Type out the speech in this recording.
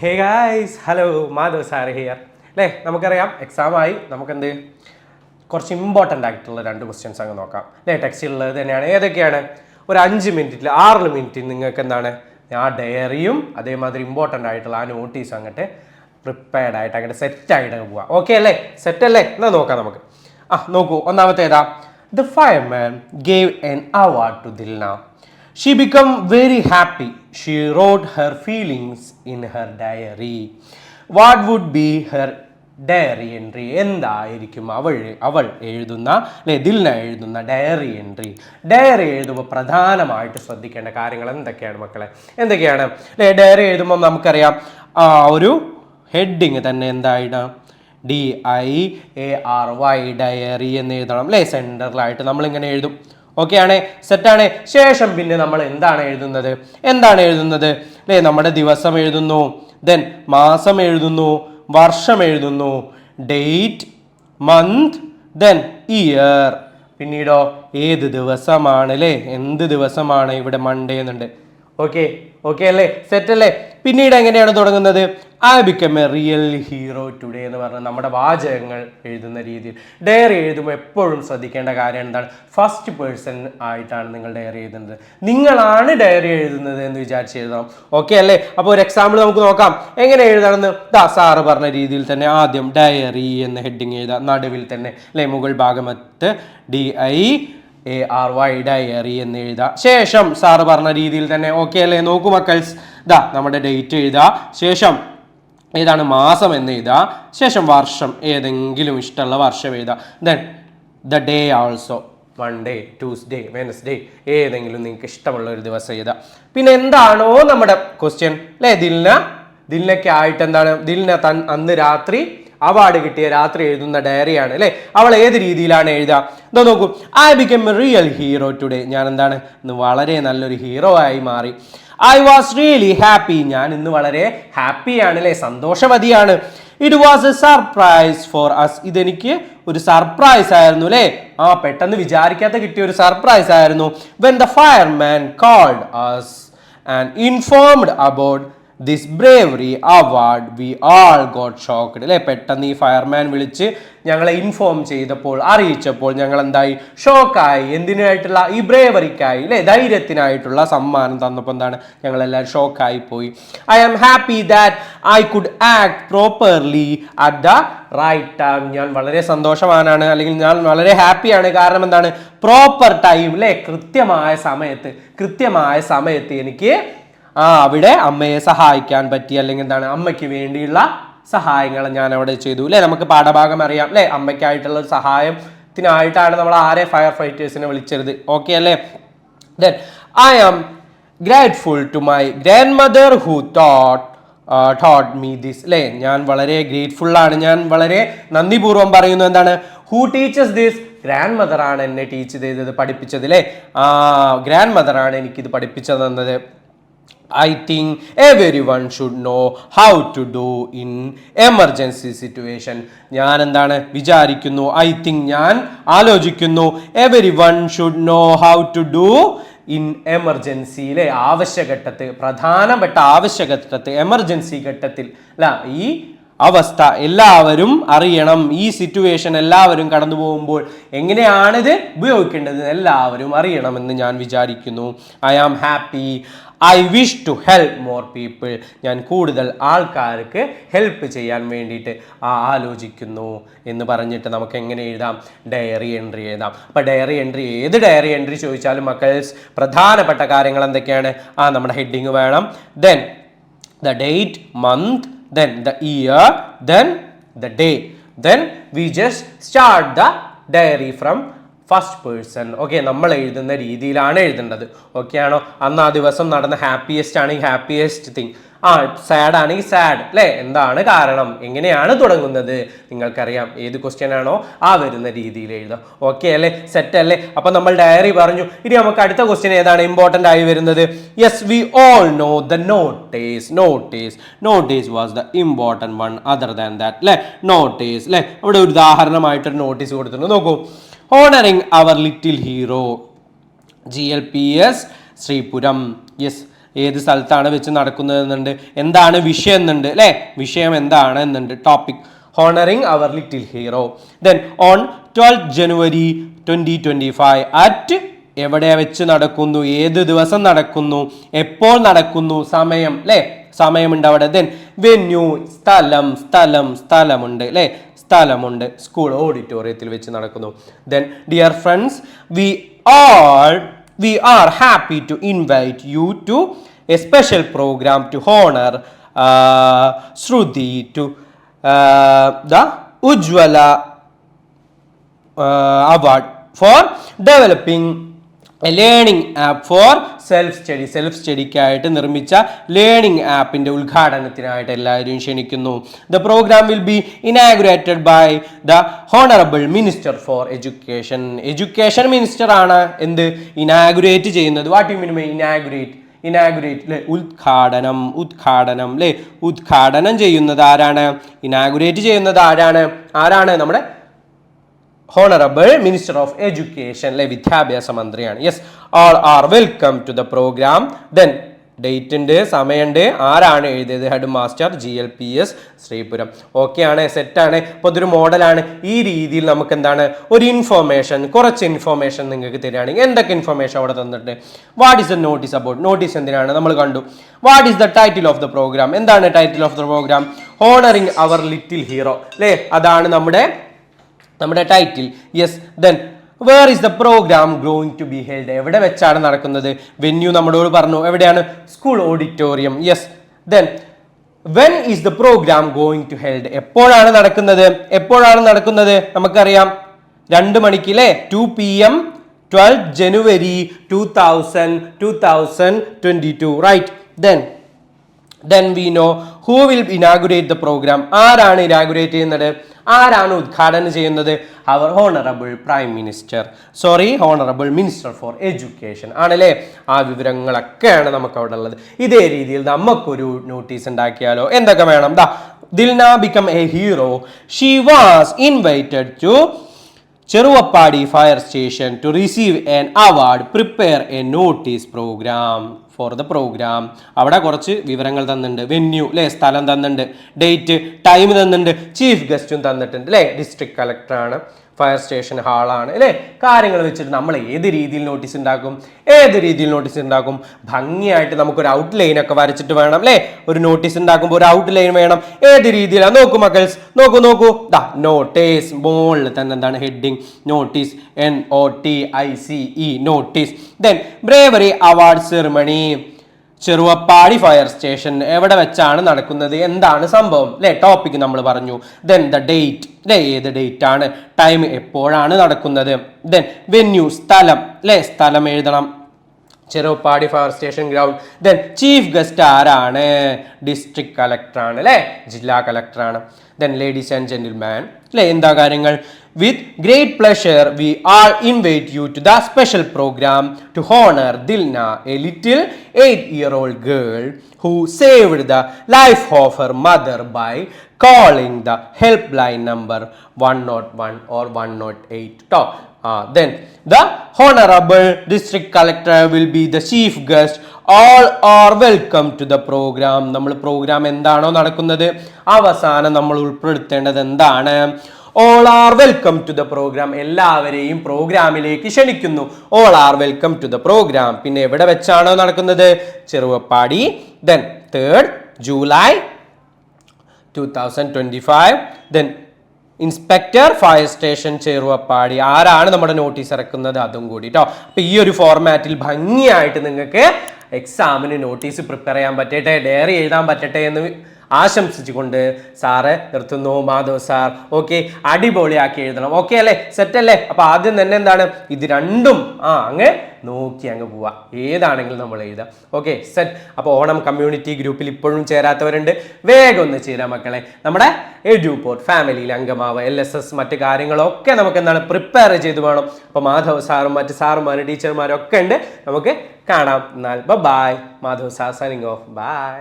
Hey guys, hello, Madhav sir here. അല്ലേ, നമുക്കറിയാം എക്സാമായി നമുക്കെന്ത് കുറച്ച് ഇമ്പോർട്ടൻ്റ് ആയിട്ടുള്ള 2 ക്വസ്റ്റ്യൻസ് അങ്ങ് നോക്കാം. അല്ലേ, ടെക്സ്റ്റിലുള്ളത് തന്നെയാണ്. ഏതൊക്കെയാണ്? ഒരു 5 മിനിറ്റിൽ 6 മിനിറ്റിൽ നിങ്ങൾക്ക് എന്താണ് ആ ഡയറിയും അതേമാതിരി ഇമ്പോർട്ടൻ്റ് ആയിട്ടുള്ള ആ നോട്ടീസും അങ്ങോട്ട് പ്രിപ്പയർഡ് ആയിട്ട് അങ്ങോട്ട് സെറ്റായിട്ട് പോവാം. ഓക്കെ അല്ലേ, സെറ്റ് അല്ലേ? എന്നാൽ നോക്കാം നമുക്ക്. നോക്കൂ, ഒന്നാമത്തെ ഏതാ? The fireman gave an award to Dilna. She became very happy. She wrote her feelings in her diary. What would be her diary entry? എന്തായിരിക്കും അവൾ എഴുതുന്ന ദിൽന എഴുതുന്ന ഡയറി എൻട്രി? ഡയറി എഴുതുമ്പോൾ പ്രധാനമായിട്ട് ശ്രദ്ധിക്കേണ്ട കാര്യങ്ങൾ എന്തൊക്കെയാണ് മക്കളെ? എന്തൊക്കെയാണ്? ഡയറി എഴുതുമ്പോൾ നമുക്കറിയാം ഒരു ഹെഡിങ് തന്നെ എന്തായിടാം? DIARY ഡയറി എന്ന് എഴുതണം. സെൻറ്ററിലായിട്ട് നമ്മളിങ്ങനെ എഴുതും. ഓക്കെ ആണ്, സെറ്റാണ്. ശേഷം പിന്നെ നമ്മൾ എന്താണ് എഴുതുന്നത്? നമ്മുടെ ദിവസം എഴുതുന്നു, ദെൻ മാസം എഴുതുന്നു, വർഷം എഴുതുന്നു, ഡേറ്റ്, മന്ത്, ദെൻ ഇയർ. പിന്നീടോ ഏത് ദിവസമാണ്, എന്ത് ദിവസമാണ്? ഇവിടെ മൺഡേ എന്നുണ്ട്. ഓക്കെ അല്ലേ, സെറ്റ് അല്ലേ? പിന്നീട് എങ്ങനെയാണ് തുടങ്ങുന്നത്? I become a real hero today എന്ന് പറഞ്ഞാൽ നമ്മുടെ വാചകങ്ങൾ എഴുതുന്ന രീതിയിൽ. ഡയറി എഴുതുമ്പോൾ എപ്പോഴും ശ്രദ്ധിക്കേണ്ട കാര്യം എന്താണ്? ഫസ്റ്റ് പേഴ്സൺ ആയിട്ടാണ് നിങ്ങൾ ഡയറി എഴുതുന്നത്. നിങ്ങളാണ് ഡയറി എഴുതുന്നത് എന്ന് വിചാരിച്ച് എഴുതണം. ഓക്കെ അല്ലേ? അപ്പോൾ ഒരു എക്സാമ്പിൾ നമുക്ക് നോക്കാം. എങ്ങനെ എഴുതണമെന്ന് സാറ് പറഞ്ഞ രീതിയിൽ തന്നെ ആദ്യം ഡയറി എന്ന ഹെഡിങ് എഴുതാം. നടുവിൽ തന്നെ മുകൾ ഭാഗത്ത് DIARY ഡയറി എന്ന് എഴുതുക. ശേഷം സാറ് പറഞ്ഞ രീതിയിൽ തന്നെ ഓക്കെ അല്ലേ? നോക്കൂ മക്കൾസ്, നമ്മുടെ ഡേറ്റ് എഴുതുക. ശേഷം ഏതാണ് മാസം എന്ന് എഴുതുക. ശേഷം വർഷം, ഏതെങ്കിലും ഇഷ്ടമുള്ള വർഷം എഴുതുക. Then the day also, Monday, Tuesday, Wednesday, ഏതെങ്കിലും നിങ്ങൾക്ക് ഇഷ്ടമുള്ള ഒരു ദിവസം എഴുതുക. പിന്നെ എന്താണോ നമ്മുടെ ക്വസ്റ്റ്യൻ ദിൽനയ്ക്ക് ആയിട്ട് എന്താണ്? ദിൽന അന്ന് രാത്രി അവാർഡ് കിട്ടിയ രാത്രി എഴുതുന്ന ഡയറിയാണ് അല്ലേ? അവൾ ഏത് രീതിയിലാണ് എഴുതുക? ഇതോ നോക്കൂ. I become a real hero today. ഞാൻ എന്താണ്? ഇന്ന് വളരെ നല്ലൊരു ഹീറോ ആയി മാറി. I was really happy. ഞാൻ ഇന്ന് വളരെ ഹാപ്പിയാണ് അല്ലേ, സന്തോഷവതിയാണ്. It was a surprise for us. ഇതെനിക്ക് ഒരു സർപ്രൈസ് ആയിരുന്നു അല്ലേ, പെട്ടെന്ന് വിചാരിക്കാത്ത കിട്ടിയ ഒരു സർപ്രൈസ് ആയിരുന്നു. When the fireman called us and informed about this bravery award we all got shocked അല്ലേ. പെട്ടെന്ന് ഈ ഫയർമാൻ വിളിച്ച് ഞങ്ങളെ ഇൻഫോം ചെയ്തപ്പോൾ, അറിയിച്ചപ്പോൾ ഞങ്ങൾ എന്തായി? ഷോക്കായി. എന്തിനായിട്ടുള്ള? ഈ ബ്രേവറിക്കായി അല്ലേ, ധൈര്യത്തിനായിട്ടുള്ള സമ്മാനം തന്നപ്പോൾ എന്താണ്? ഞങ്ങളെല്ലാവരും ഷോക്കായി പോയി. I am happy that I could act properly at the right time. ഞാൻ വളരെ സന്തോഷവാനാണ്, അല്ലെങ്കിൽ ഞാൻ വളരെ ഹാപ്പിയാണ്. കാരണം എന്താണ്? പ്രോപ്പർ ടൈം അല്ലേ, കൃത്യമായ സമയത്ത് എനിക്ക് അവിടെ അമ്മയെ സഹായിക്കാൻ പറ്റി, അല്ലെങ്കിൽ എന്താണ് അമ്മയ്ക്ക് വേണ്ടിയുള്ള സഹായങ്ങൾ ഞാൻ അവിടെ ചെയ്തു അല്ലേ. നമുക്ക് പാഠഭാഗം അറിയാം അല്ലേ, അമ്മയ്ക്കായിട്ടുള്ള ഒരു സഹായത്തിനായിട്ടാണ് നമ്മൾ ആരെ ഫയർ ഫൈറ്റേഴ്സിനെ വിളിച്ചത്. ഓക്കെ അല്ലേ? Then I am grateful to my grandmother who taught me this അല്ലേ. ഞാൻ വളരെ ഗ്രേറ്റ്ഫുൾ ആണ്, ഞാൻ വളരെ നന്ദിപൂർവ്വം പറയുന്നു. എന്താണ്? Who teaches this? Grand mother ആണ് എന്നെ ടീച്ച് ചെയ്തത്, പഠിപ്പിച്ചത് അല്ലേ. ഗ്രാൻഡ് മദർ ആണ് എനിക്കിത് പഠിപ്പിച്ചു തന്നത്. I think everyone should know how to do in emergency situation. ഞാൻ എന്താണ് വിചാരിക്കുന്നു? I think ഞാൻ ആലോചിക്കുന്നു. Everyone should know how to do in emergency അല്ലേ, ആവശ്യഘട്ടത്തിൽ, പ്രധാനപ്പെട്ട ആവശ്യഘട്ടത്തിൽ, എമർജൻസി ഘട്ടത്തിൽ അല്ല, ഈ അവസ്ഥ എല്ലാവരും അറിയണം. ഈ സിറ്റുവേഷൻ എല്ലാവരും കടന്നു പോകുമ്പോൾ എങ്ങനെയാണിത് ഉപയോഗിക്കേണ്ടത് എല്ലാവരും അറിയണമെന്ന് ഞാൻ വിചാരിക്കുന്നു. I am happy. I wish to help more people. ഞാൻ കൂടുതൽ ആൾക്കാർക്ക് ഹെൽപ്പ് ചെയ്യാൻ വേണ്ടിയിട്ട് ആലോചിക്കുന്നു എന്ന് പറഞ്ഞിട്ട് നമുക്ക് എങ്ങനെ എഴുതാം? ഡയറി എൻട്രി എഴുതാം. അപ്പോൾ ഡയറി എൻട്രി, ഏത് ഡയറി എൻട്രി ചോദിച്ചാലും മക്കൾസ് പ്രധാനപ്പെട്ട കാര്യങ്ങൾ എന്തൊക്കെയാണ്? നമ്മുടെ ഹെഡിങ് വേണം, then the date, month, then the year, then the day, then we just start the diary from first person. Okay, നമ്മൾ എഴുതുന്ന രീതിയിലാണ് എഴുതേണ്ടത്. ഓക്കെ ആണോ? അന്ന് ആ ദിവസം നടന്ന ഹാപ്പിയസ്റ്റ് ആണെങ്കിൽ ഹാപ്പിയസ്റ്റ് തിങ്, സാഡ് ആണെങ്കിൽ സാഡ് അല്ലേ, എന്താണ് കാരണം, എങ്ങനെയാണ് തുടങ്ങുന്നത് നിങ്ങൾക്കറിയാം. ഏത് ക്വസ്റ്റ്യൻ ആണോ വരുന്ന രീതിയിൽ എഴുതാം. ഓക്കെ അല്ലേ, സെറ്റ് അല്ലേ? അപ്പം നമ്മൾ ഡയറി പറഞ്ഞു. ഇനി നമുക്ക് അടുത്ത ക്വസ്റ്റ്യൻ ഏതാണ് ഇമ്പോർട്ടൻ്റ് ആയി വരുന്നത്? Yes, we all know the notice was the important one other than that അല്ലേ. നോട്ടീസ് അല്ലേ, അവിടെ ഒരു ഉദാഹരണമായിട്ടൊരു നോട്ടീസ് കൊടുത്തിട്ടുണ്ട്. നോക്കൂ. Honoring our little hero, GLPS Sreepuram. Yes, ഏത് സ്ഥലത്താണ് വെച്ച് നടക്കുന്നത് എന്നുണ്ട്, എന്താണ് വിഷയം എന്നുണ്ട് അല്ലേ, വിഷയം എന്താണ് എന്നുണ്ട്, topic honoring our little hero. Then on 12th January 2025 at എവിടെ വെച്ച് നടക്കുന്നു, ഏത് ദിവസം നടക്കുന്നു, എപ്പോൾ നടക്കുന്നു, സമയം അല്ലേ, സമയമുണ്ട് അവിടെ. ദെൻ വെന്യൂ, സ്ഥലമുണ്ട് അല്ലേ, സ്ഥലമുണ്ട്, സ്കൂൾ ഓഡിറ്റോറിയത്തിൽ വെച്ച് നടക്കുന്നു. Then dear friends, we are happy to invite you to a special program to honor Shruti to the Ujjwala award for developing a learning app for self സ്റ്റഡിക്കായിട്ട് നിർമ്മിച്ച ലേണിംഗ് ആപ്പിന്റെ ഉദ്ഘാടനത്തിനായിട്ട് എല്ലാവരും ക്ഷണിക്കുന്നു. The programme will be inaugurated by the honourable minister for education. Education minister ആണ് എന്ത് inaugurate ചെയ്യുന്നത്. What you mean by inaugurate ഉദ്ഘാടനം അല്ലേ, ഉദ്ഘാടനം ചെയ്യുന്നത് ആരാണ്, ഇനാഗുറേറ്റ് ചെയ്യുന്നത് ആരാണ് നമ്മുടെ ഹോണറബിൾ മിനിസ്റ്റർ ഓഫ് എഡ്യൂക്കേഷൻ അല്ലെ, വിദ്യാഭ്യാസ മന്ത്രിയാണ്. Yes, all are welcome to the programme. Then date ഉണ്ട്, സമയമുണ്ട്, ആരാണ് എഴുതിയത്, headmaster GLPS Sreepuram. Okay ആണ്, സെറ്റാണ്. അപ്പോൾ ഇതൊരു മോഡലാണ്. ഈ രീതിയിൽ നമുക്ക് എന്താണ് ഒരു കുറച്ച് ഇൻഫോർമേഷൻ നിങ്ങൾക്ക് തരികയാണെങ്കിൽ എന്തൊക്കെ ഇൻഫോർമേഷൻ അവിടെ തന്നിട്ടുണ്ട്. What is the notice about, notice എന്തിനാണ് നമ്മൾ കണ്ടു. What is the title of the programme, എന്താണ് title of the programme, honouring our little hero അല്ലേ, അതാണ് നമ്മുടെ title. Yes, then where is the programme going to be held, എവിടെ വെച്ചാണ് നടക്കുന്നത്, വെന്യൂ നമ്മളോട് പറഞ്ഞു, എവിടെയാണ്, school auditorium. Yes, then when is the programme going to held, എപ്പോഴാണ് നടക്കുന്നത്, നമുക്കറിയാം 2 മണിക്ക് അല്ലേ, 2 PM 12 January 2022 right. Then we know who will inaugurate the program. ആരാണ് ഇനാഗുറേറ്റ് ചെയ്യുന്നത്, ആരാണ് ഉദ്ഘാടനം ചെയ്യുന്നത്, അവർ ഹോണറബിൾ മിനിസ്റ്റർ ഫോർ എഡ്യൂക്കേഷൻ ആണല്ലേ. ആ വിവരങ്ങളൊക്കെയാണ് നമുക്ക് അവിടെ ഉള്ളത്. ഇതേ രീതിയിൽ നമുക്കൊരു നോട്ടീസ് ഉണ്ടാക്കിയാലോ, എന്തൊക്കെ വേണം. Dilna become a hero, she was invited to Cheruvappady fire station to receive an award, prepare a notice programme for the programme. അവിടെ കുറച്ച് വിവരങ്ങൾ തന്നിട്ടുണ്ട്, വെന്യൂ അല്ലേ, സ്ഥലം തന്നിട്ടുണ്ട്, ഡേറ്റ് ടൈം തന്നിട്ടുണ്ട്, ചീഫ് ഗസ്റ്റും തന്നിട്ടുണ്ട് അല്ലേ, ഡിസ്ട്രിക്ട് കളക്ടറാണ്, ഫയർ സ്റ്റേഷൻ ഹാളാണ് അല്ലേ. കാര്യങ്ങൾ വെച്ചിട്ട് നമ്മൾ ഏത് രീതിയിൽ നോട്ടീസ് ഉണ്ടാക്കും, ഭംഗിയായിട്ട് നമുക്കൊരു ഔട്ട്ലൈൻ ഒക്കെ വരച്ചിട്ട് വേണം അല്ലേ, ഒരു നോട്ടീസ് ഉണ്ടാക്കുമ്പോൾ ഒരു ഔട്ട്ലൈൻ വേണം. ഏത് രീതിയിലാണ്, നോക്കൂ മക്കൾസ്, നോക്കൂ നോട്ടീസ്, മുകളിൽ തന്നെ എന്താണ് heading, notice, NOTICE notice. Then bravery award ceremony, Cheruvappadi fire station, എവിടെ വെച്ചാണ് നടക്കുന്നത്, എന്താണ് സംഭവം അല്ലെ, ടോപ്പിക് നമ്മൾ പറഞ്ഞു. ദെൻ ദ ഡേറ്റ് അല്ലെ, ഏത് ഡേറ്റ് ആണ്, ടൈം എപ്പോഴാണ് നടക്കുന്നത്. ദെൻ വെന്യൂ, സ്ഥലം അല്ലെ, സ്ഥലം എഴുതണം, Cheruvappadi fire station ground. Then chief guest ആരാണ്, ഡിസ്ട്രിക്ട് കളക്ടറാണ് അല്ലെ, ജില്ലാ കളക്ടറാണ്. Then ladies and gentlemen, അല്ലെ എന്താ കാര്യങ്ങൾ, with great pleasure we all invite you to the special program to honor Dilna, a little 8-year-old girl who saved the life of her mother by calling the helpline number 101 or 108. Then the honorable district collector will be the chief guest. All are welcome to the program. നമ്മൾ programme എന്താണോ നടക്കുന്നത് അവസാനം നമ്മൾ ഉൾപ്പെടുത്തേണ്ടത് എന്താണ്, all are welcome to the program, എല്ലാവരെയും പ്രോഗ്രാമിലേക്ക് ക്ഷണിക്കുന്നു. all are welcome to the program. പിന്നെ എവിടെ വെച്ചാണോ നടക്കുന്നത്, Cheruvappadi. then 3rd July 2025. then inspector fire station Cheruvappadi, ആരാണ് നമ്മുടെ നോട്ടീസ് ഇറക്കുന്നത് അതും കൂടി കേട്ടോ. അപ്പൊ ഈ ഒരു ഫോർമാറ്റിൽ ഭംഗിയായിട്ട് നിങ്ങൾക്ക് എക്സാമിന് നോട്ടീസ് പ്രിപ്പയർ ചെയ്യാൻ പറ്റട്ടെ, ഡയറി എഴുതാൻ പറ്റട്ടെ എന്ന് ആശംസിച്ചുകൊണ്ട് സാറ് നിർത്തുന്നു. മാധവ് സാർ ഓക്കെ, അടിപൊളിയാക്കി എഴുതണം. ഓക്കെ അല്ലേ, സെറ്റ് അല്ലേ. അപ്പൊ ആദ്യം തന്നെ എന്താണ്, ഇത് രണ്ടും അങ്ങ് നോക്കി അങ്ങ് പോവാ, ഏതാണെങ്കിലും നമ്മൾ എഴുതാം. Okay set. അപ്പോൾ ഓണം കമ്മ്യൂണിറ്റി ഗ്രൂപ്പിൽ ഇപ്പോഴും ചേരാത്തവരുണ്ട്, വേഗം ഒന്ന് ചേരാം മക്കളെ. നമ്മുടെ എഡ്യൂപോർട്ട് ഫാമിലിയിൽ അംഗമാവുക, LSS മറ്റു കാര്യങ്ങളൊക്കെ നമുക്ക് എന്താണ് പ്രിപ്പയർ ചെയ്ത് വേണം. അപ്പോൾ മാധവ് സാറും മറ്റ് സാറുമാരും ടീച്ചർമാരും ഒക്കെ ഉണ്ട്, നമുക്ക് കാണാം. എന്നാൽ bye. Madhav sir signing off. By.